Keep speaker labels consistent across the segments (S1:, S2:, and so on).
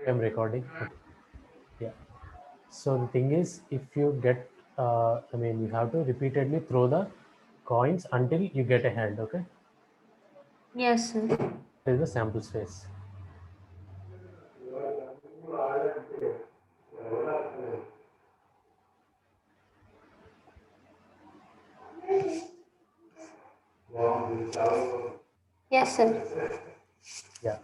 S1: I'm recording. Okay. Yeah. So the thing is, if you get, you have to repeatedly throw the coins until you get a head. Okay.
S2: Yes, sir.
S1: This is the sample space.
S2: Yes, sir.
S1: Yeah.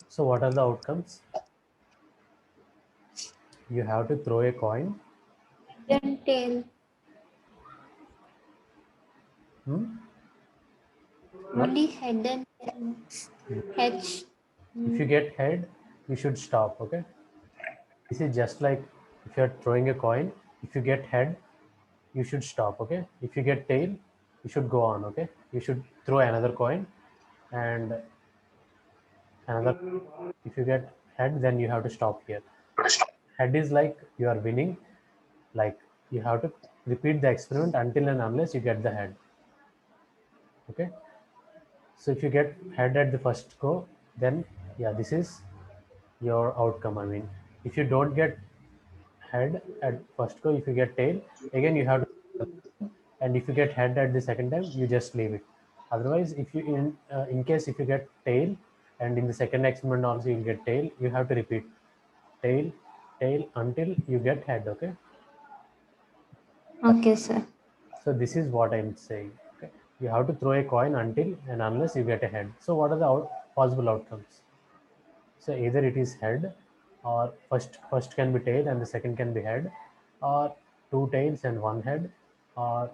S1: So what are the outcomes? You have to throw a coin.
S2: Then tail.
S1: Hmm? What?
S2: Only head and H.
S1: If you get head, you should stop. Okay. This is just like if you're throwing a coin. If you get head, you should stop. Okay. If you get tail, you should go on. Okay. You should throw another coin and another. If you get head, then you have to stop here. Head is like you are winning, like you have to repeat the experiment until and unless you get the head. Okay. So if you get head at the first go, then yeah, this is your outcome. I mean, if you don't get head at first go, if you get tail, again you have to, and if you get head at the second time, you just leave it. Otherwise, if you in case if you get tail, and in the second experiment also you'll get tail, you have to repeat tail, tail until you get head. Okay.
S2: Okay, sir.
S1: So this is what I'm saying. Okay. You have to throw a coin until and unless you get a head. So what are the possible outcomes? So either it is head, or first can be tail and the second can be head, or two tails and one head, or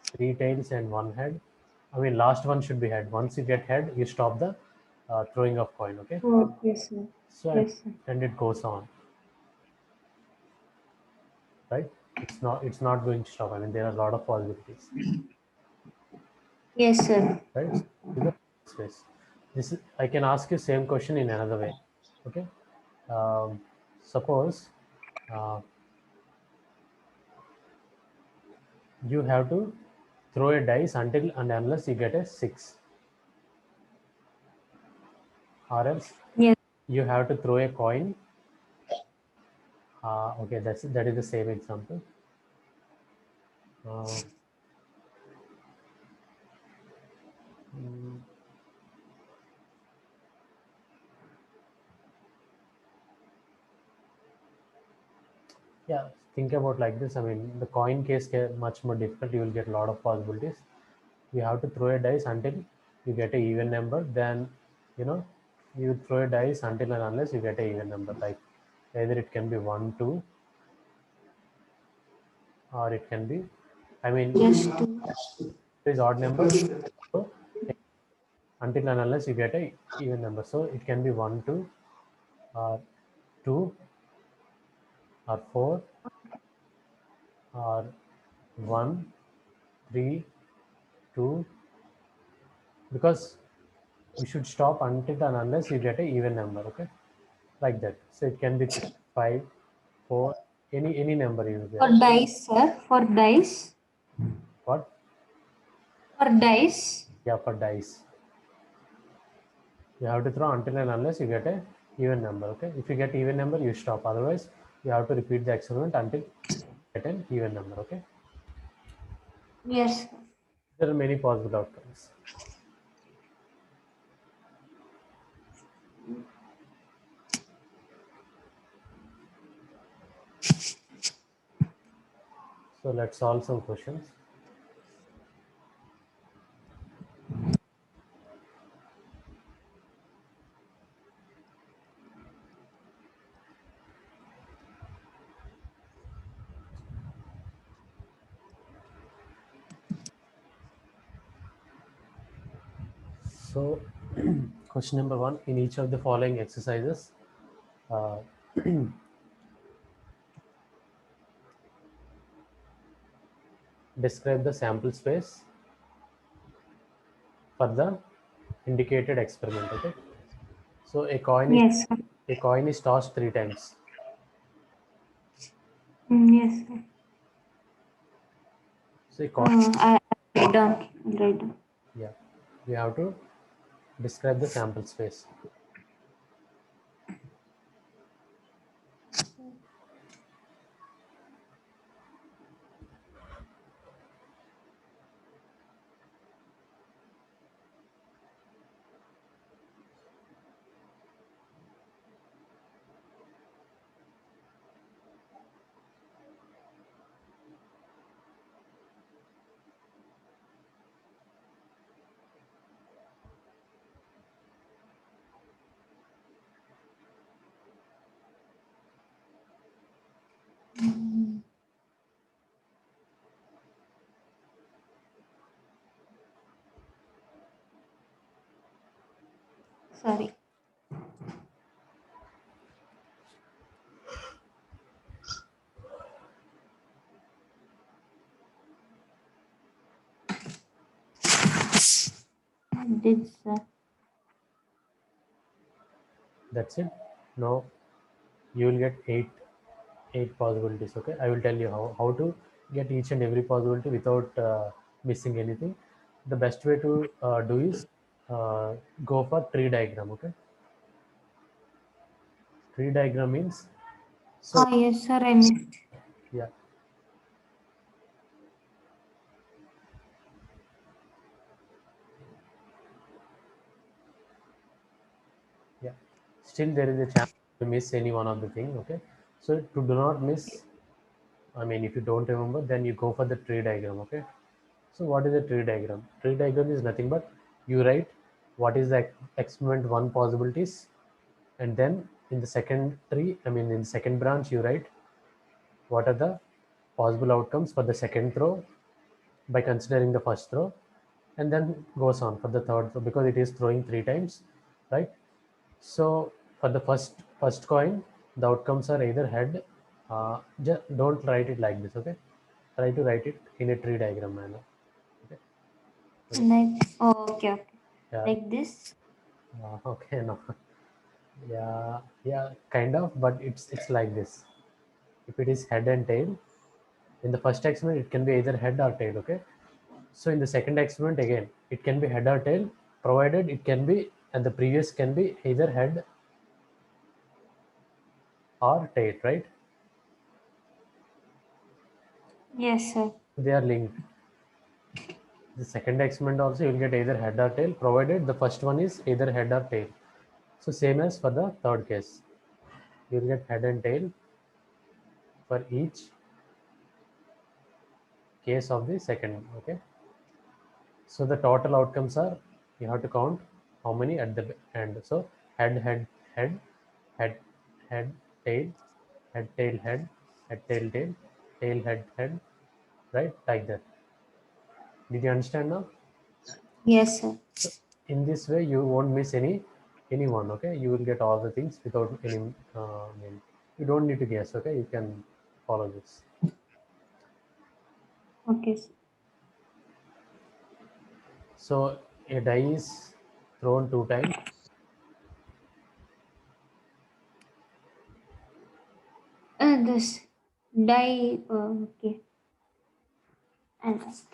S1: three tails and one head. I mean, last one should be head. Once you get head, you stop the throwing of coin. Okay.
S2: Okay, sir.
S1: So
S2: Yes, sir.
S1: and it goes on, right? It's not going to stop. I mean, there are a lot of possibilities.
S2: Yes, sir.
S1: Right? So this is the space. This is, I can ask you same question in another way. Okay. Um, suppose uh, you have to throw a dice until and unless you get a six, or else
S2: Yes.
S1: you have to throw a coin. Okay, that is the same example. Uh, mm, yeah, think about like this. I mean, the coin case get much more difficult. You will get a lot of possibilities. You have to throw a dice until you get a even number. Then, you know, you throw a dice until and unless you get a even number. Like either it can be 1, 2, or it can be. I mean,
S2: Just two.
S1: it is odd numbers. So until and unless you get a even number. So it can be 1, 2, or 2, or 4, or 1, 3, 2, because you should stop until and unless you get a even number. Okay, like that. So it can be 3, 5, 4, any number you get.
S2: For dice, sir. For dice.
S1: What?
S2: For dice.
S1: Yeah, for dice. You have to throw until and unless you get a even number. Okay, if you get even number, you stop. Otherwise, you have to repeat the experiment until you get an even number. Okay,
S2: Yes, sir.
S1: there are many possible outcomes. So let's solve some questions. So, question number one: in each of the following exercises, uh, describe the sample space for the indicated experiment. Okay. So
S2: Yes, sir.
S1: a coin is tossed three times.
S2: Yes, sir.
S1: So a coin
S2: I write down. I'll write down.
S1: Yeah, we have to describe the sample space.
S2: Sorry. I did, sir.
S1: That's it. Now you will get eight possibilities. Okay, I will tell you how to get each and every possibility without missing anything. The best way to do is go for tree diagram. Okay, tree diagram means, so
S2: Yes, sir. I missed.
S1: yeah, yeah, still there is a chance to miss any one of the thing. Okay, so to do not miss, I mean, if you don't remember, then you go for the tree diagram. Okay, so what is a tree diagram? Tree diagram is nothing but you write what is the experiment one possibilities, and then in the second tree, I mean in the second branch, you write what are the possible outcomes for the second row by considering the first row, and then goes on for the third row because it is throwing three times, right? So for the first coin, the outcomes are either head. Just don't write it like this, okay? Try to write it in a tree diagram manner. Okay. Okay.
S2: Like, oh, okay, okay.
S1: Yeah.
S2: Like this.
S1: Okay. No. Yeah. Yeah. Kind of, but it's like this. If it is head and tail, in the first experiment, it can be either head or tail. Okay. So in the second experiment, again, it can be head or tail, provided it can be, and the previous can be either head or tail, right?
S2: Yes, sir.
S1: They are linked. The second experiment also you will get either head or tail, provided the first one is either head or tail. So same as for the third case, you will get head and tail for each case of the second. Okay. So the total outcomes are, you have to count how many at the end. So head, head, head, head, head, tail, head, tail, tail, head, right? Like that. Did you understand now?
S2: Yes, sir.
S1: So in this way, you won't miss anyone. Okay, you will get all the things without any. I mean, you don't need to guess. Okay, you can follow this.
S2: Okay, sir.
S1: So a die is thrown two times.
S2: This die. Okay. Understand.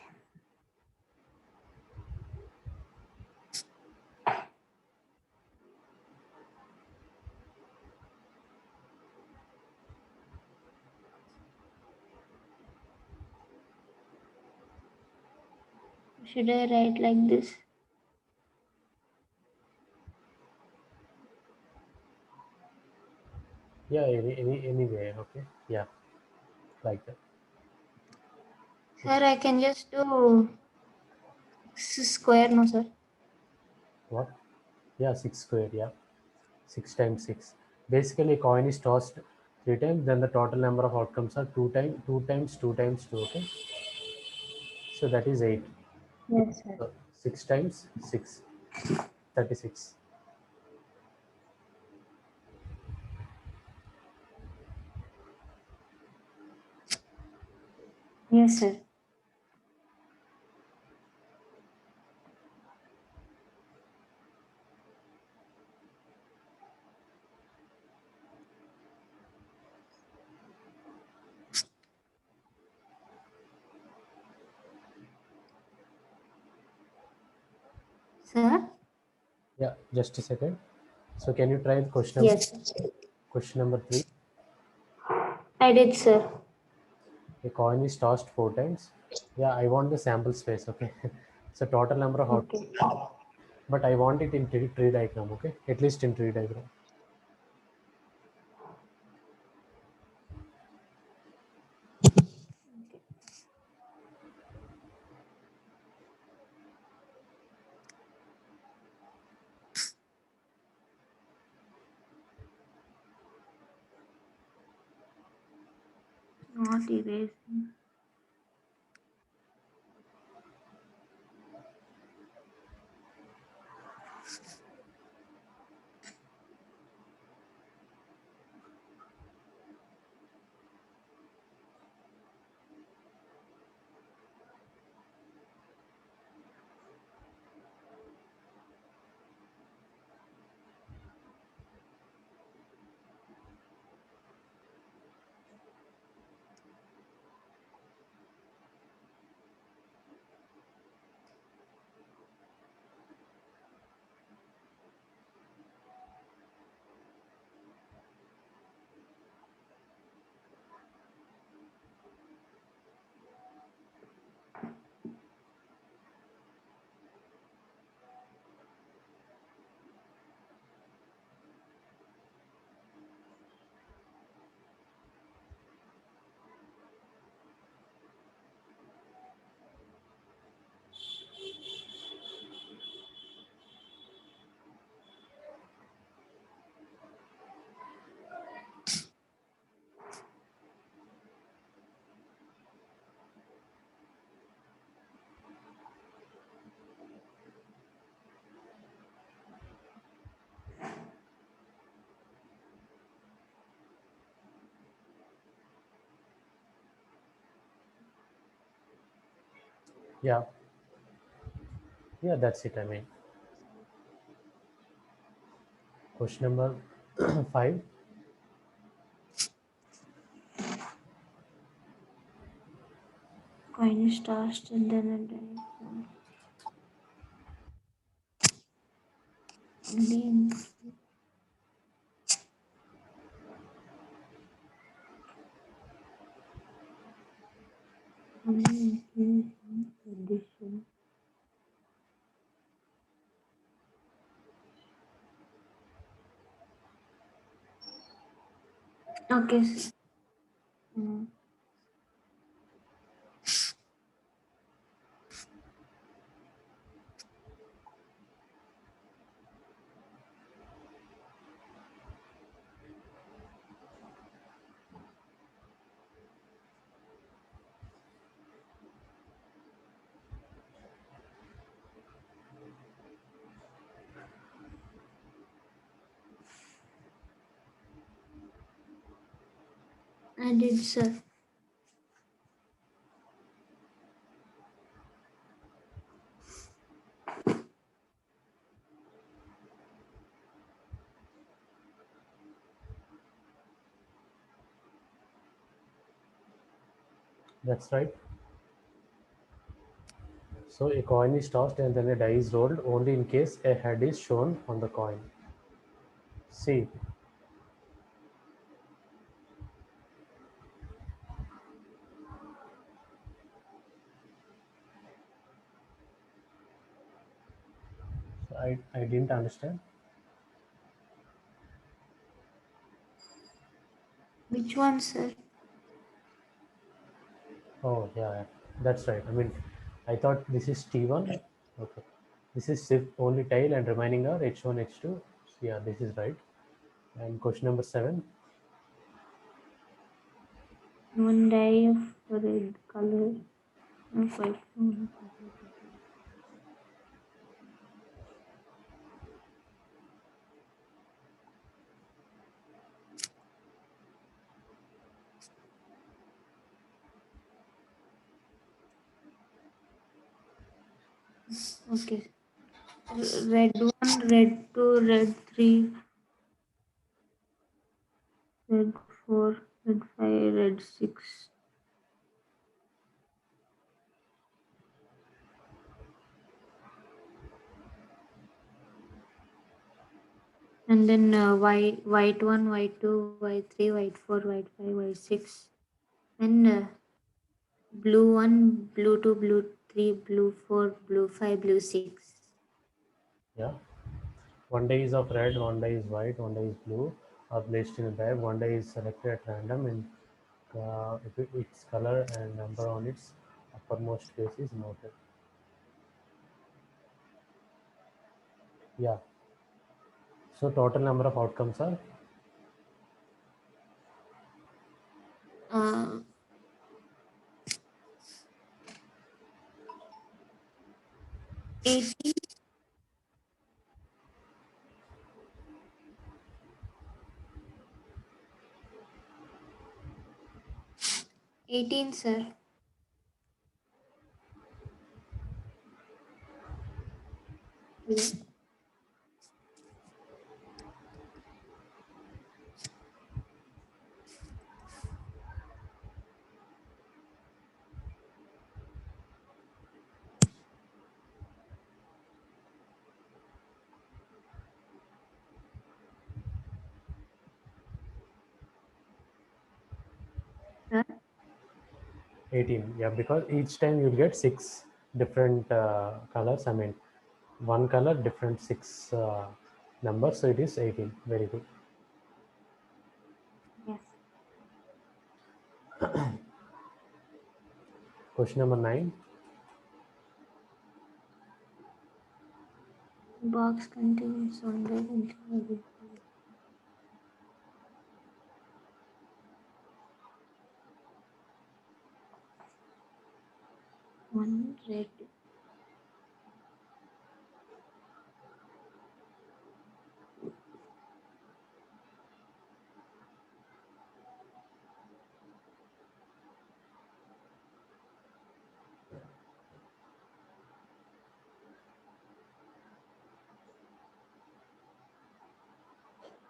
S2: Should I write like this?
S1: Yeah, any way. Okay, yeah, like that.
S2: Sir, I can just do square, no, sir.
S1: What? Yeah, six square. Yeah, six times six. Basically, a coin is tossed three times. Then the total number of outcomes are two times, two times two. Okay, so that is eight.
S2: Yes, sir.
S1: So six times six, 36.
S2: Yes, sir. Sir?
S1: Yeah, just a second. So can you try the
S2: Yes.
S1: question number 3?
S2: I did, sir.
S1: A coin is tossed 4 times. Yeah, I want the sample space. Okay. So total number of
S2: Okay.
S1: but I want it in tree diagram. Okay, at least in tree diagram.
S2: Not erasing.
S1: Yeah, yeah, that's it. I mean, question number 5.
S2: Coin is tossed and then a die. Again. Addition. Okay. Mm. I did, sir.
S1: That's right. So a coin is tossed and then a die is rolled only in case a head is shown on the coin. See, I didn't understand.
S2: Which one, sir?
S1: Oh, yeah, that's right. I mean, I thought this is T1. Okay. This is shift only tail and remaining are H1, H2. Yeah, this is right. And question number 7.
S2: One die of red color. White. Okay. Red 1, red 2, red 3, red 4, red 5, red 6. And then white 1, white 2, white 3, white 4, white 5, white 6. And blue 1, blue 2, blue 3, blue 4, blue 5, blue 6.
S1: Yeah. One die is of red, one die is white, one die is blue are placed in a bag. One die is selected at random and its color and number on its uppermost face is noted. Yeah. So total number of outcomes are
S2: Uh, 18, 18, sir. Yeah. Sir?
S1: 18. Yeah, because each time you'll get six different colors. I mean, one color, different six numbers. So it is 18. Very good.
S2: Yes.
S1: Question number 9.
S2: Box contains 100. One red.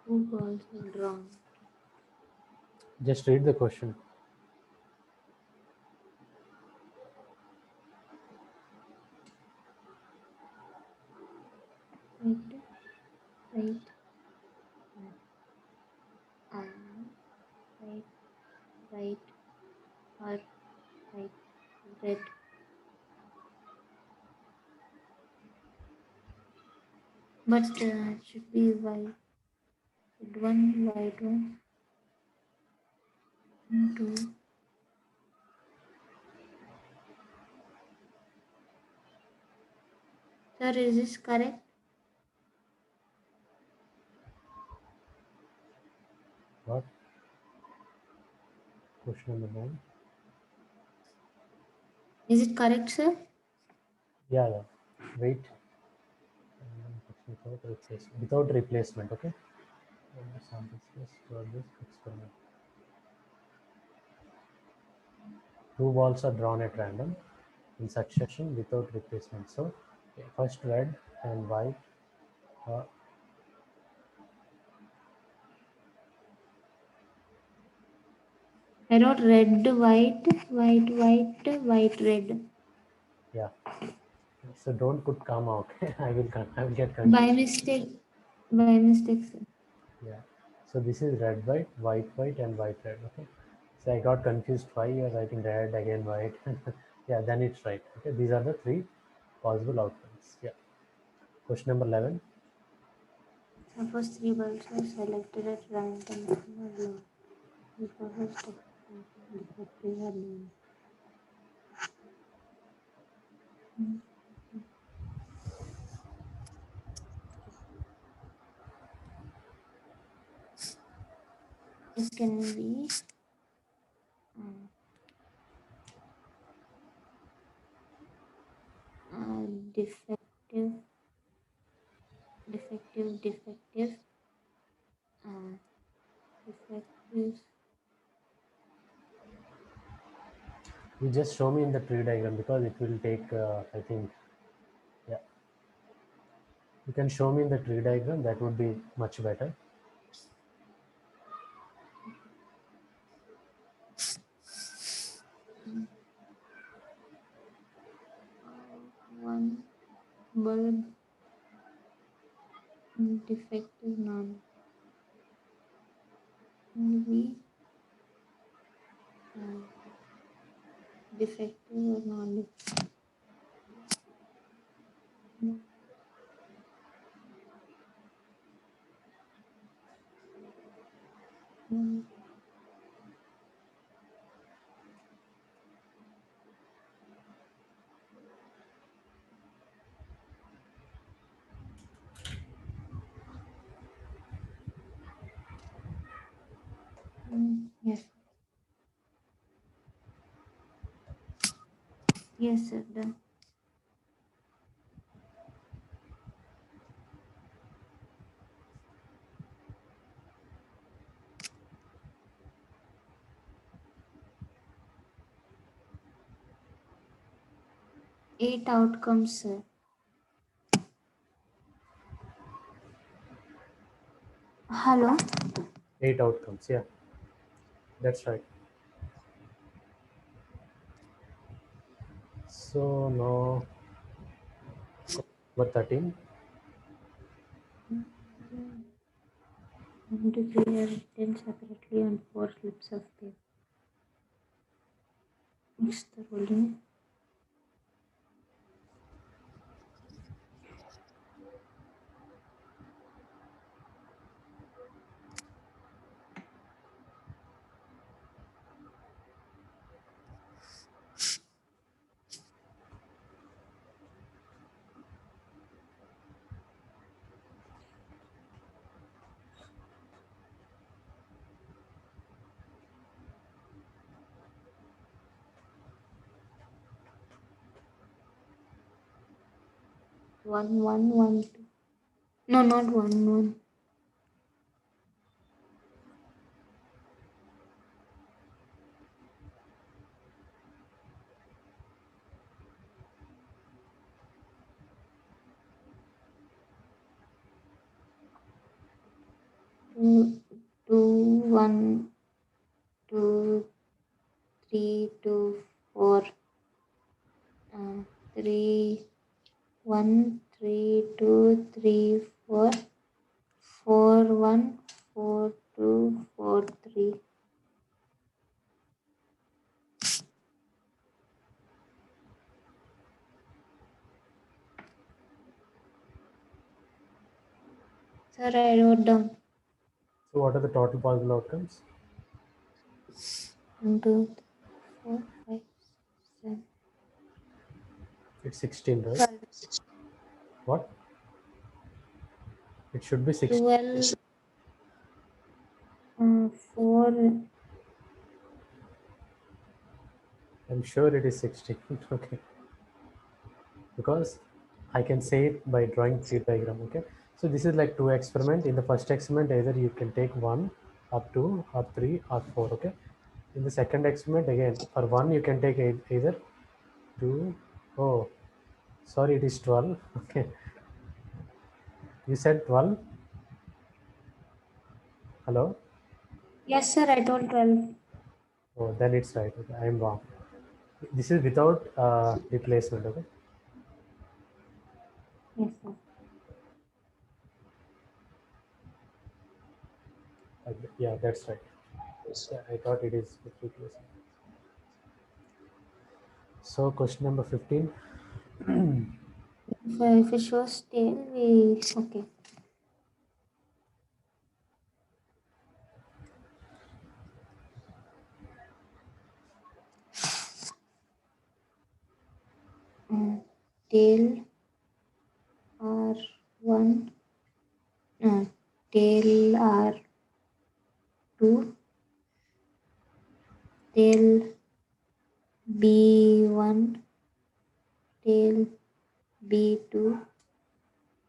S2: Two balls are drawn.
S1: Just read the question.
S2: Right, right, and right, right, or right, red. But it should be white. Red one, white one, and two. Sir, is this correct?
S1: What? Question number 9.
S2: Is it correct, sir?
S1: Yeah, yeah. Wait. Without replacement, okay? Sample space for this experiment. Two balls are drawn at random in succession without replacement. So, first red and white. Uh,
S2: I wrote red, white, white, white, white, red.
S1: yeah. So don't put comma, okay? I will get
S2: By
S1: confused.
S2: mistake. By mistake, sir.
S1: Yeah. So this is red, white, and white, red. Okay. So I got confused. Why you're writing red again, white? Yeah. Then it's right. Okay. These are the three possible outcomes. Yeah. Question number 11.
S2: Suppose three balls are selected at random from a block. The process defective or known. It can be defective, defective, uh, defective.
S1: You just show me in the tree diagram because it will take. I think. Yeah. You can show me in the tree diagram. That would be much better.
S2: One bulb defective non. Maybe defective or non-defective. Yes. Yes, sir. Done. Eight outcomes, sir. Hello.
S1: 8 outcomes. Yeah, that's right. So now number 13.
S2: And to clear written separately on 4 slips of paper. Mix the rolling. One, 2. No, not 1. 2, 1, 2, 3, 2, 4. 3, 1, 3, 2, 3, 4. 4, 1, 4, 2, 4, 3. Sir, I wrote down.
S1: So what are the total possible outcomes?
S2: 1, 2, 3, 4, 5, 7.
S1: It's 16, right?
S2: 12.
S1: What? It should be 16.
S2: 12, 4.
S1: I'm sure it is 16. Okay. Because I can say it by drawing tree diagram. Okay. So this is like 2 experiment. In the first experiment, either you can take 1 or 2 or 3 or 4. Okay. In the second experiment, again, for 1 you can take either 2. Oh, sorry, it is 12. Okay. You said 12. Hello.
S2: Yes, sir, I told 12.
S1: Oh, then it's right. Okay. I am wrong. This is without replacement. Okay.
S2: Yes, sir.
S1: Yeah, that's right. Yeah, I thought it is with replacement. So question number 15.
S2: If it shows tail, we. Okay. Tail R1. Tail R2. Tail B1. Tail B2.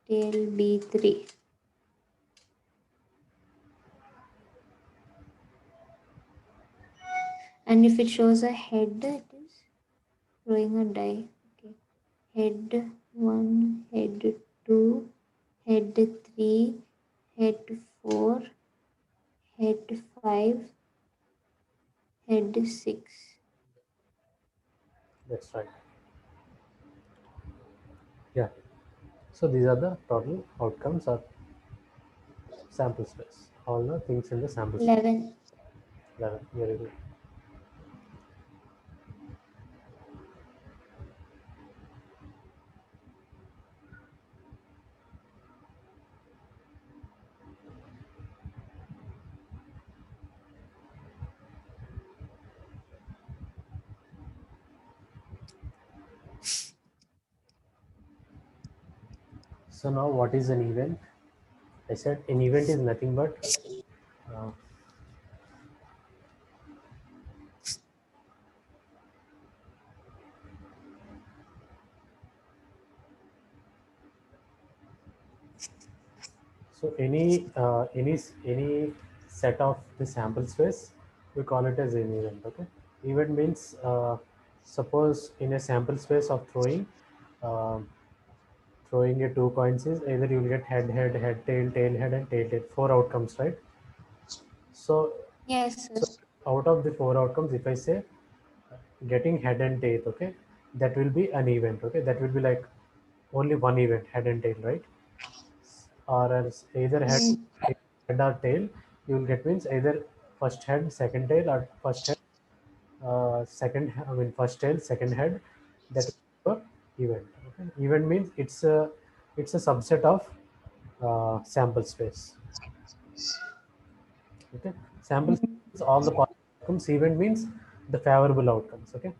S2: Tail B3. And if it shows a head, it is throwing a die. Okay. Head 1, head 2, head 3, head 4, head 5, head 6.
S1: That's right. Yeah. So these are the total outcomes. Or sample space. All the things in the sample space.
S2: 11.
S1: 11. Very good. So now what is an event? I said an event is nothing but uh, so any set of the sample space, we call it as an event. Okay, event means suppose in a sample space of um throwing a two coins is either you will get head, head, head, tail, tail, head, and tail, tail. Four outcomes, right? So,
S2: Yes, sir.
S1: so out of the four outcomes, if I say getting head and tail, okay, that will be an event. Okay, that will be like only one event, head and tail, right? Or else either
S2: Mm,
S1: head or tail, you will get means either first head, second tail, or first head, I mean first tail, second head. That is your event. Okay? Event means it's a subset of sample space. Okay, sample space
S2: mm.
S1: means all the possible outcomes. Event means the favorable outcomes. Okay,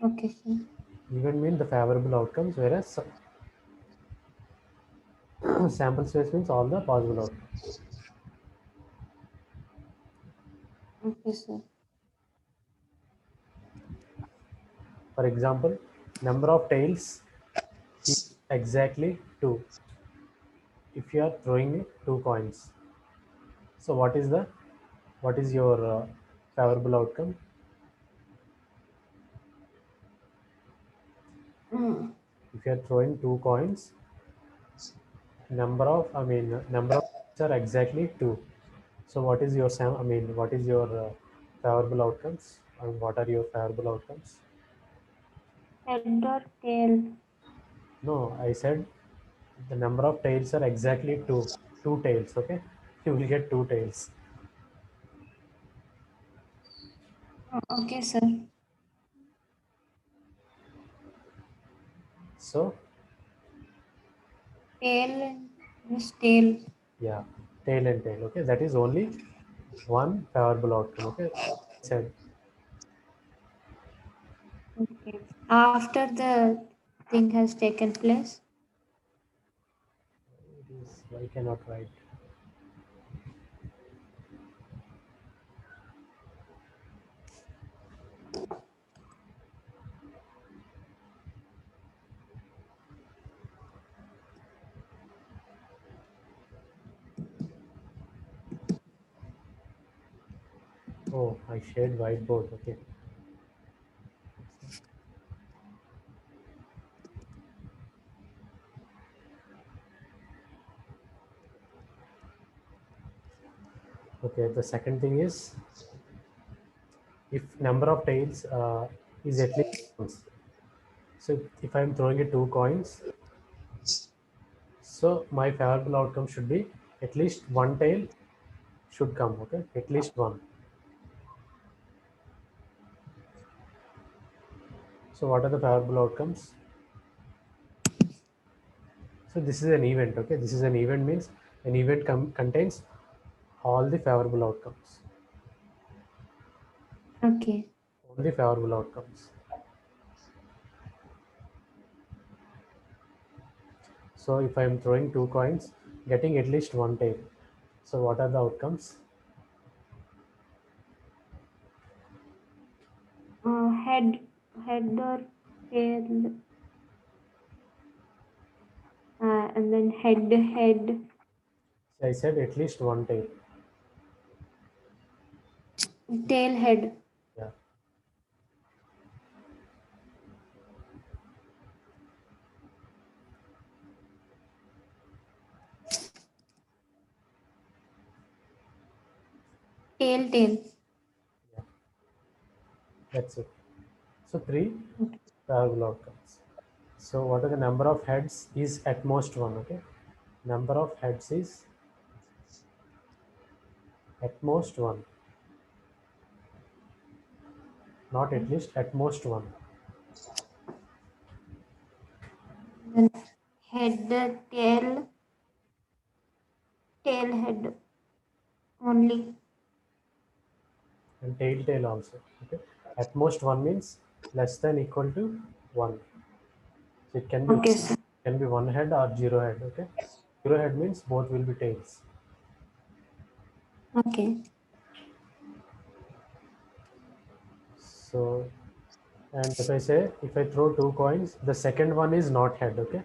S2: Okay, sir.
S1: event means the favorable outcomes, whereas sample space means all the possible outcomes.
S2: Okay, sir.
S1: For example, number of tails is exactly 2 if you are throwing two coins. So what is your favorable outcome?
S2: Mm.
S1: If you are throwing two coins, number of tails are exactly 2. So what is your what is your favorable outcomes? And what are your favorable outcomes?
S2: Head or tail?
S1: No, I said the number of tails are exactly 2. Two tails, okay? You will get two tails.
S2: Okay, sir.
S1: So
S2: Tail and just tail.
S1: yeah, tail and tail, okay? That is only one favorable outcome, okay? Said
S2: Okay. After the thing has taken place.
S1: it is I cannot write. Oh, I shared whiteboard, okay. Okay, the second thing is if number of tails is at least once. So if I'm throwing it two coins, so my favorable outcome should be at least one tail should come, okay? At least one. So what are the favorable outcomes? So this is an event, okay? This is an event means an event contains all the favorable outcomes.
S2: Okay.
S1: Only favorable outcomes. So if I'm throwing two coins, getting at least one tail. So what are the outcomes?
S2: Head, head or tail, and then head, head,
S1: So I said at least one tail.
S2: tail, head,
S1: Yeah,
S2: tail, tail.
S1: yeah, that's it. So three
S2: Okay.
S1: favorable outcomes. So what are the number of heads is at most one, okay? Number of heads is At most one. Not at least, at most one.
S2: Then head, tail, head only.
S1: And tail also. Okay. At most one means less than equal to one. So it
S2: Okay, sir.
S1: can be one head or zero head. Okay. Zero head means both will be tails.
S2: Okay.
S1: So, and if I throw two coins, the second one is not head. Okay.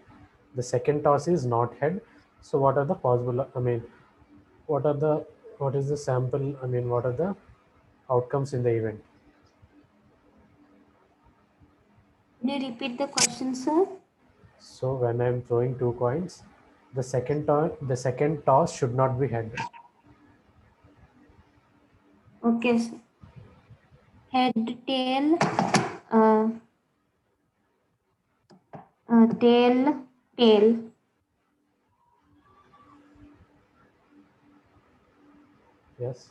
S1: The second toss is not head. So what are the possible? I mean, what are the what is the sample? I mean, what are the outcomes in the event?
S2: Can you repeat the question, sir?
S1: So when I'm throwing two coins, the second toss should not be head.
S2: Okay, sir. Head, tail, uh, tail.
S1: Yes.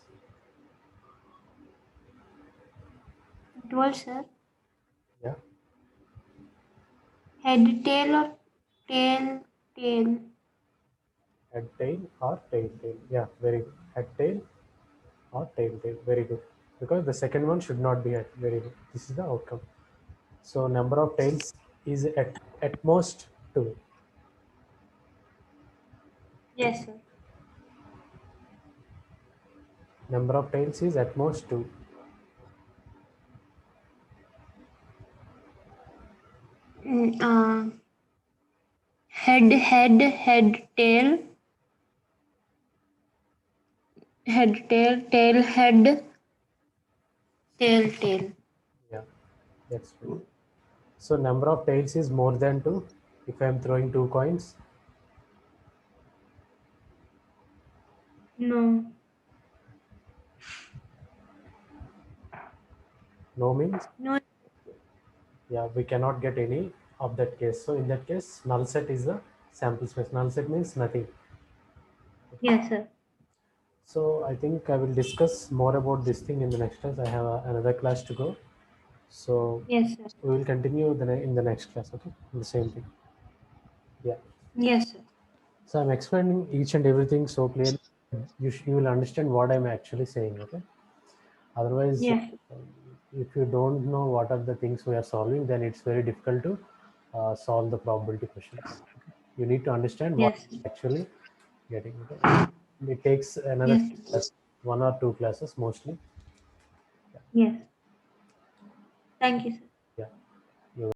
S2: It was, sir.
S1: Yeah.
S2: Head, tail, or tail.
S1: Head tail or tail. Yeah, very good. Head tail or tail. Very good. Because the second one should not be head. Very good. This is the outcome. So number of tails is at most two.
S2: Yes, sir.
S1: Number of tails is at most two.
S2: Mm, head, tail, head, tail.
S1: Yeah, that's right. So number of tails is more than two. If I'm throwing two coins,
S2: No.
S1: no means
S2: No.
S1: yeah, we cannot get any of that case. So in that case, null set is the sample space. Null set means nothing.
S2: Yes, sir.
S1: So I think I will discuss more about this thing in the next class. I have another class to go. So
S2: Yes, sir.
S1: we will continue in the next class. Okay, in the same thing. Yeah.
S2: Yes, sir.
S1: So I'm explaining each and everything so clearly. You will understand what I'm actually saying. Okay. Otherwise,
S2: Yes.
S1: if you don't know what are the things we are solving, then it's very difficult to solve the probability questions. You need to understand what
S2: Yes.
S1: actually getting. Okay? It takes another
S2: Yes.
S1: class, one or two classes mostly.
S2: Yes. Thank you, sir.